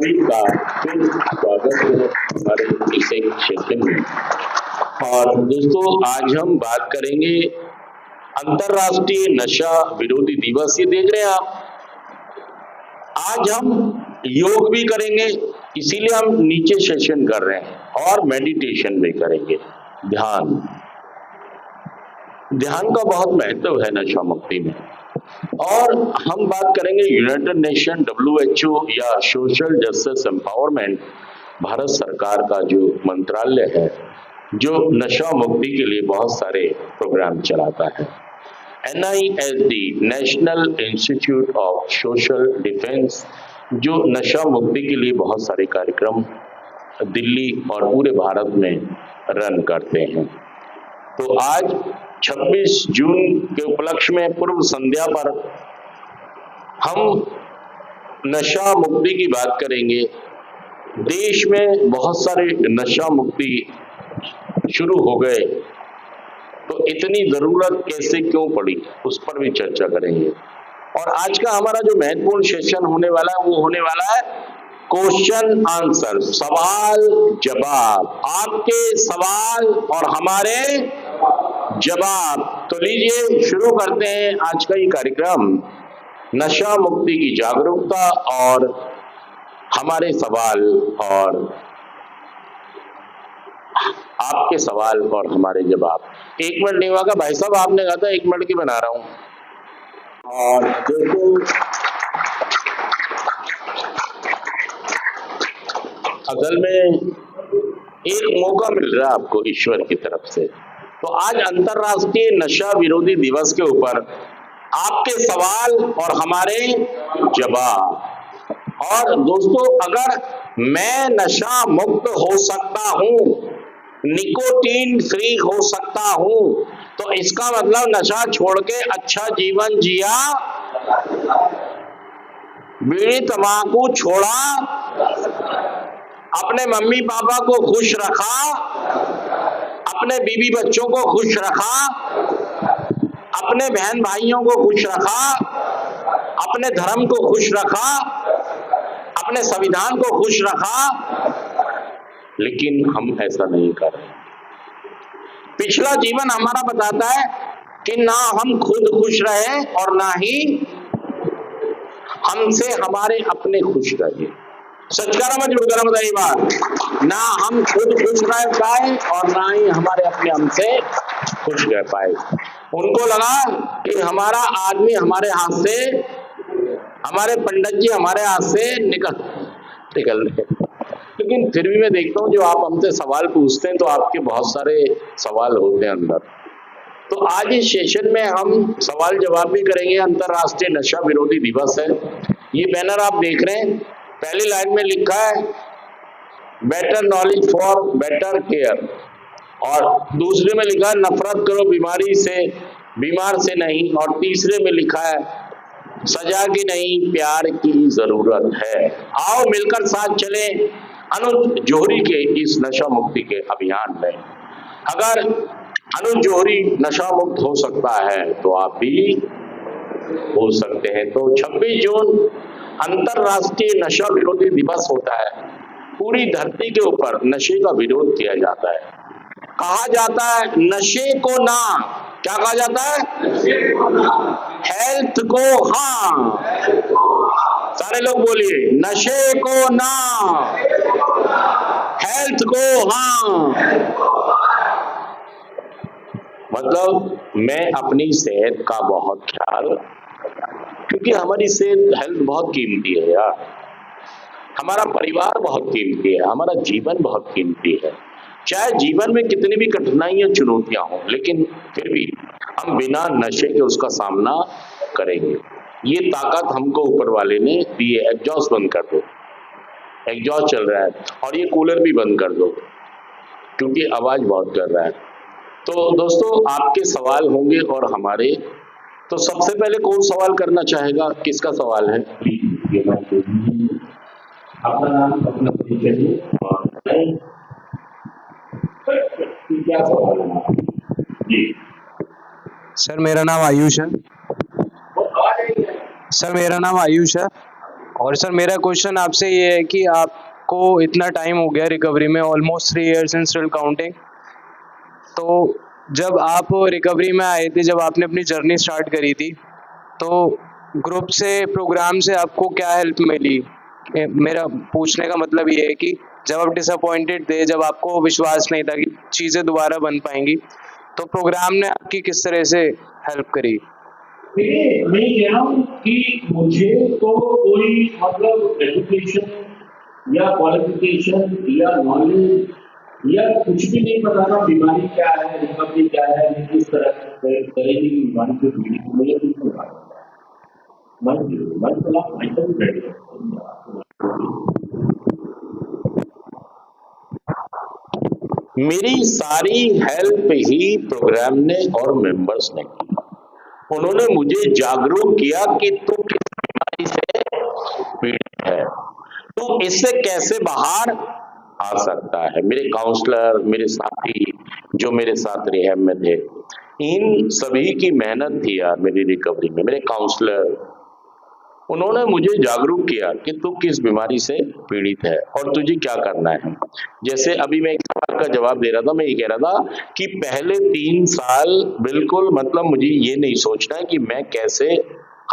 सभी का फिर स्वागत है हमारे इस सेशन में। और दोस्तों, आज हम बात करेंगे अंतर्राष्ट्रीय नशा विरोधी दिवस। ये देख रहे हैं आप, आज हम योग भी करेंगे, इसीलिए हम नीचे सेशन कर रहे हैं, और मेडिटेशन भी करेंगे। ध्यान का बहुत महत्व है नशा मुक्ति में। और हम बात करेंगे यूनाइटेड नेशन WHO या सोशल जस्टिस एम्पावरमेंट, भारत सरकार का जो मंत्रालय है, जो नशा मुक्ति के लिए बहुत सारे प्रोग्राम चलाता है। NISD, national institute of social defence, जो नशा मुक्ति के लिए बहुत सारे कार्यक्रम दिल्ली और पूरे भारत में रन करते हैं। तो आज 26 जून के उपलक्ष्य में पूर्व संध्या पर हम नशा मुक्ति की बात करेंगे। देश में बहुत सारे नशा मुक्ति शुरू हो गए, तो इतनी जरूरत कैसे क्यों पड़ी, उस पर भी चर्चा करेंगे। और आज का हमारा जो महत्वपूर्ण सेशन होने वाला है, वो होने वाला है क्वेश्चन आंसर, सवाल जवाब, आपके सवाल और हमारे जवाब। तो लीजिए शुरू करते हैं आज का ये कार्यक्रम, नशा मुक्ति की जागरूकता और हमारे सवाल और आपके सवाल और हमारे जवाब। 1 मिनट नहीं हुआ का भाई साहब, आपने कहा था 1 मिनट की बना रहा हूं। और देखो, असल में एक मौका मिल रहा है आपको ईश्वर की तरफ से। तो आज अंतर्राष्ट्रीय नशा विरोधी दिवस के ऊपर आपके सवाल और हमारे जवाब। और दोस्तों, अगर मैं नशा मुक्त हो सकता हूं, निकोटीन फ्री हो सकता हूं, तो इसका मतलब नशा छोड़ के अच्छा जीवन जिया, बीड़ी तंबाकू छोड़ा, अपने मम्मी पापा को खुश रखा, अपने बीवी बच्चों को खुश रखा, अपने बहन भाइयों को खुश रखा, अपने धर्म को खुश रखा, अपने संविधान को खुश रखा। लेकिन हम ऐसा नहीं कर रहे। पिछला जीवन हमारा बताता है कि ना हम खुद खुश रहे और ना ही हमसे हमारे अपने खुश रहे। सच कह रहा, मत बताइए बात, ना हम खुद खुश रह पाए और ना ही हमारे अपने हमसे खुश रह पाए। उनको लगा कि हमारा आदमी हमारे हाथ से, हमारे पंडित जी हमारे हाथ से निकल रहे। लेकिन फिर भी मैं देखता हूँ, जो आप हमसे सवाल पूछते हैं तो आपके बहुत सारे सवाल होते हैं अंदर। तो आज इस सेशन में हम सवाल जवाब भी करेंगे। अंतर्राष्ट्रीय नशा विरोधी दिवस है। ये बैनर आप देख रहे हैं, पहली लाइन में लिखा है better knowledge for better care, और दूसरे में लिखा है नफरत करो बीमारी से, बीमार से नहीं, और तीसरे में लिखा है सजा की नहीं प्यार की जरूरत है। आओ मिलकर साथ चले अनुज जौहरी के इस नशा मुक्ति के अभियान में। अगर अनुज जौहरी नशा मुक्त हो सकता है तो आप भी हो सकते हैं। तो 26 जून अंतर्राष्ट्रीय नशा विरोधी दिवस होता है। पूरी धरती के ऊपर नशे का विरोध किया जाता है। कहा जाता है नशे को ना, क्या कहा जाता है, हेल्थ को हाँ। सारे लोग बोलिए, नशे को ना, हेल्थ को हाँ। मतलब मैं अपनी सेहत का बहुत ख्याल, क्योंकि हमारी सेहत, हेल्थ बहुत कीमती है यार। हमारा परिवार बहुत कीमती है, हमारा जीवन बहुत कीमती है। चाहे जीवन में कितनी भी कठिनाइयां चुनौतियां हों, लेकिन फिर भी हम बिना नशे के उसका सामना करेंगे। ये ताकत हमको ऊपर वाले ने दी है। एग्जॉस्ट बंद कर दो, एग्जॉस्ट चल रहा है, और ये कूलर भी बंद कर दो क्योंकि आवाज बहुत कर रहा है। तो दोस्तों, आपके सवाल होंगे और हमारे। तो सबसे पहले कौन सवाल करना चाहेगा, किसका सवाल है? अपना नाम, अपना परिचय और क्या सवाल है जी? सर मेरा नाम आयुष है। सर मेरा नाम आयुष है। और सर मेरा क्वेश्चन आपसे ये है कि आपको इतना टाइम हो गया रिकवरी में, almost 3 years and still counting. तो जब आप रिकवरी में आए थे, जब आपने अपनी जर्नी स्टार्ट करी थी, तो ग्रुप से, प्रोग्राम से आपको क्या हेल्प मिली? मेरा पूछने का मतलब ये है कि जब आप डिसअपॉइंटेड थे, जब आपको विश्वास नहीं था कि चीज़ें दोबारा बन पाएंगी, तो प्रोग्राम ने आपकी किस तरह से हेल्प करी? देखिए, मैं कह रहा हूँ कि मुझे तो कोई मतलब एजुकेशन या क्वालिफिकेशन या नॉलेज या कुछ भी नहीं पता था बीमारी क्या है, रिकवरी क्या है, किस तरह करेगी बीमारी को पीड़ी को, मुझे कुछ नहीं पता। मेरी सारी हेल्प ही प्रोग्राम ने और मेंबर्स ने की। उन्होंने मुझे जागरूक किया कि तू किस बीमारी से पीड़ित है, तू इससे कैसे बाहर आ सकता है। मेरे काउंसलर, मेरे साथी जो मेरे साथ रिहैब में थे, इन सभी की मेहनत थी यार मेरी रिकवरी में। मेरे काउंसलर, उन्होंने मुझे जागरूक किया कि तू किस बीमारी से पीड़ित है और तुझे क्या करना है। जैसे अभी मैं एक सवाल का जवाब दे रहा था, मैं ये कह रहा था कि पहले 3 साल बिल्कुल मतलब मुझे ये नहीं सोचना है कि मैं कैसे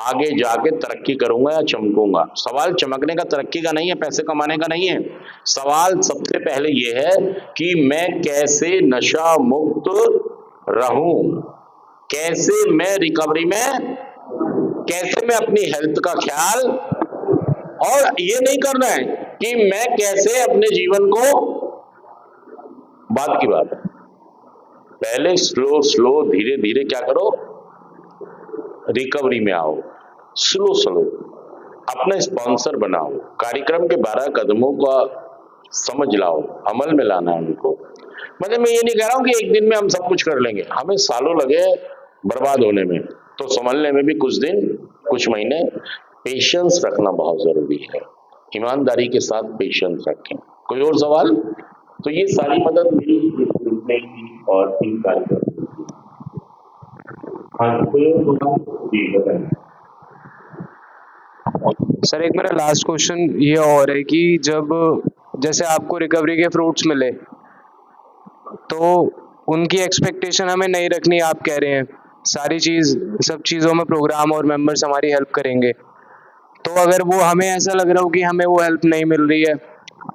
आगे जाके तरक्की करूंगा या चमकूंगा। सवाल चमकने का, तरक्की का नहीं है, पैसे कमाने का नहीं है। सवाल सबसे पहले ये है कि मैं कैसे नशा मुक्त रहूं, कैसे मैं रिकवरी में, कैसे मैं अपनी हेल्थ का ख्याल, और ये नहीं करना है कि मैं कैसे अपने जीवन को, बात की बात है, पहले स्लो स्लो धीरे धीरे क्या करो, रिकवरी में आओ, स्लो स्लो अपना स्पॉन्सर बनाओ, कार्यक्रम के 12 कदमों का समझ लाओ, अमल में लाना है उनको। मतलब मैं ये नहीं कह रहा हूं कि एक दिन में हम सब कुछ कर लेंगे, हमें सालों लगे बर्बाद होने में, तो संभलने में भी कुछ दिन, कुछ महीने। पेशेंस रखना बहुत जरूरी है, ईमानदारी के साथ पेशेंस रखें। कोई और सवाल? तो ये सारी मदद मेरी ग्रुप ने की और 3 कार्यक्रम। हाँ, कोई और सवाल? जी बताइए सर। एक मेरा लास्ट क्वेश्चन ये और है कि जब, जैसे आपको रिकवरी के फ्रूट्स मिले, तो उनकी एक्सपेक्टेशन हमें नहीं रखनी, आप कह रहे हैं सारी चीज़, सब चीज़ों में प्रोग्राम और मेंबर्स हमारी हेल्प करेंगे। तो अगर वो हमें ऐसा लग रहा हो कि हमें वो हेल्प नहीं मिल रही है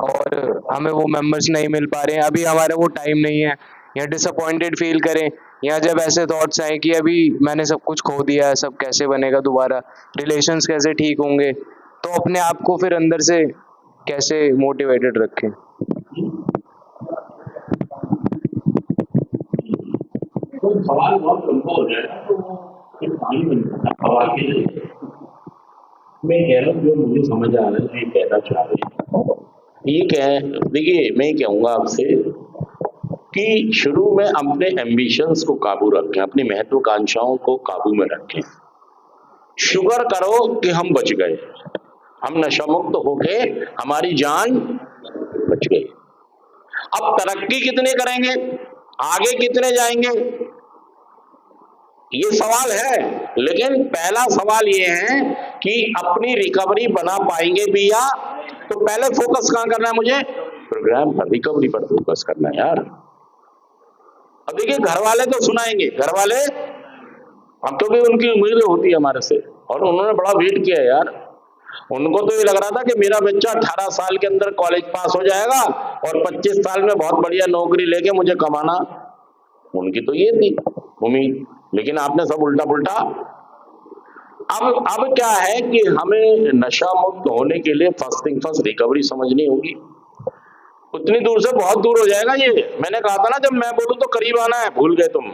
और हमें वो मेंबर्स नहीं मिल पा रहे हैं, अभी हमारा वो टाइम नहीं है, या डिसअपॉइंटेड फील करें, या जब ऐसे थॉट्स आए कि अभी मैंने सब कुछ खो दिया है, सब कैसे बनेगा दोबारा, रिलेशंस कैसे ठीक होंगे, तो अपने आप को फिर अंदर से कैसे मोटिवेटेड रखें? तो सवाल बहुत लंबा हो जाएगा, तो फिर पानी बन जाता हवा के लिए। मैं कह रहा हूँ जो मुझे समझ आ रहा है, ये कहना चाह रहे हैं, ये कह, देखिए मैं कहूँगा आपसे कि शुरू में अपने एम्बिशंस को काबू रखें, अपनी महत्वाकांक्षाओं को काबू में रखें। शुक्र करो कि हम बच गए, हम नशा मुक्त होके हमारी जान बच गई। अब तरक्की कितने करेंगे, आगे कितने जाएंगे, ये सवाल है। लेकिन पहला सवाल ये है कि अपनी रिकवरी बना पाएंगे भी या, तो पहले फोकस कहां करना है मुझे, प्रोग्राम पर, रिकवरी पर फोकस करना है यार। अब देखिए घर वाले तो सुनाएंगे, घर वाले, अब तो भी उनकी उम्मीद होती है हमारे से, और उन्होंने बड़ा वेट किया यार। उनको तो ये लग रहा था कि मेरा बच्चा 18 साल के अंदर कॉलेज पास हो जाएगा और 25 साल में बहुत बढ़िया नौकरी लेके मुझे कमाना, उनकी तो ये थी उम्मीद। लेकिन आपने सब उल्टा पुल्टा। अब क्या है कि हमें नशा मुक्त होने के लिए फर्स्ट थिंग फर्स्ट रिकवरी समझनी होगी। उतनी दूर से बहुत दूर हो जाएगा ये, मैंने कहा था ना, जब मैं बोलूं तो करीब आना है, भूल गए तुम।